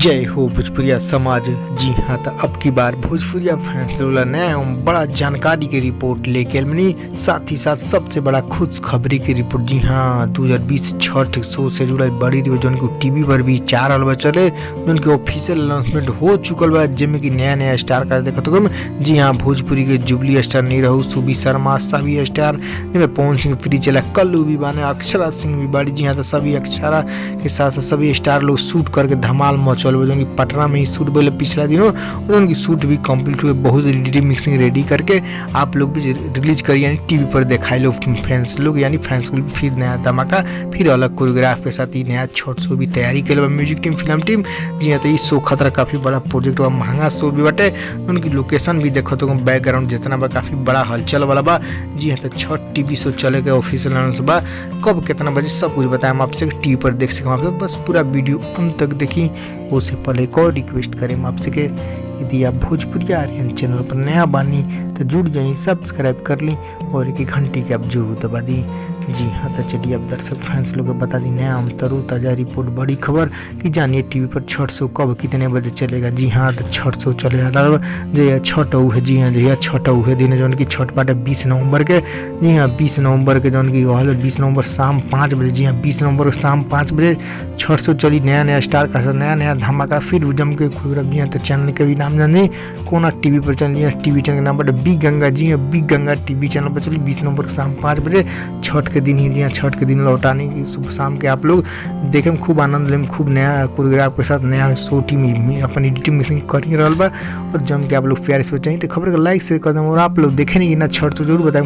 जय हो भोजपुरिया समाज। जी हाँ, तो अब की बार भोजपुरिया फैंस नया एवं बड़ा जानकारी की रिपोर्ट लेके आइल बानी। साथ ही साथ सबसे बड़ा खुशखबरी की रिपोर्ट। जी हाँ, 2020 छठ शो से जुड़ल बड़ी रिपोर्ट जोन की टीवी पर भी 4 अलबा चले, जोन की ऑफिशियल अनाउंसमेंट हो चुकल बा, जिसमें कि नया स्टार का देखत हो। जी हाँ, भोजपुरी के जुबली स्टार नहीं रहू, सुबी शर्मा, सभी स्टार जिनमें पवन सिंह फ्री चला, कल्लू भी बाने, अक्षरा सिंह भी बड़ी। जी हाँ, तो सभी अक्षरा के साथ सभी स्टार लोग शूट करके धमाल मचल बा। जोन पटना में ही शूट बोले पिछला दिनों, जोन की शूट भी कंप्लीट हुए, बहुत एडिटिंग मिक्सिंग रेडी करके आप लोग भी रिलीज करिए, यानी टीवी पर दिखाए लोग फैंस लोग, यानी फैंस को भी फिर नया धमाका, फिर अलग कोरियोग्राफ के साथ ही नया शॉर्ट शो भी तैयारी के लिए म्यूजिक टीम, फिल्म टीम। जी हाँ, तो ये शो खतरा काफी बड़ा प्रोजेक्ट बा, महंगा शो भी बटे। उनकी लोकेशन भी देखो तो बैकग्राउंड जितना बा काफी बड़ा हलचल वाला बा। जी हाँ, तो छठ टीवी शो चले गए ऑफिशियल अनाउंस बा, कब कितना बजे सब कुछ बताएं आपसे, टीवी पर देख सकें आप। बस पूरा वीडियो अंत तक देखी। उससे पहले एक और रिक्वेस्ट करें आपसे कि यदि आप भोजपुरी आर्यन चैनल पर नया बानी तो जुड़ जाइए, सब्सक्राइब कर ली और एक घंटी की आप जरूर दबा दी। जी हाँ, तो चलिए अब दर्शक फैंस लोग को बता दी नया तरो ताज़ा रिपोर्ट, बड़ी खबर कि जानिए टीवी पर छठ शो कब कितने बजे चलेगा। जी हाँ, तो छठ शो चलेगा जय छठ है। जी हाँ, जय छठ है दिन जौन की छठ बाटे 20 नवंबर के। जी हाँ, 20 नवंबर के जौन की 20 नवंबर शाम 5 बजे। जी हाँ, 20 नवंबर को शाम 5 बजे छठ शो चली। नया स्टार का नया धमाका फिर जम के खुद। जी हाँ, तो चैनल के भी नाम जानिए कोना टीवी पर चल। जी हाँ, टीवी चैनल का नाम बटे बिग गंगा। जी हाँ, बिग गंगा टीवी चैनल पर चली 20 नवंबर को शाम 5 बजे छठ के दिन ही। जी हाँ, छठ के दिन लौटाने की सुबह शाम के आप लोग देखें, खूब आनंद लें, खूब नया कोरियोग्राफ के साथ नया शो टीम अपन एडिटिंग मिक्सिंग कर ही रहा बा और जम के आप लोग प्यारे से बचाएं। तो खबर को लाइक शेयर कर दें और आप लोग देखें नहीं कि ना छठ तो जरूर बताएं।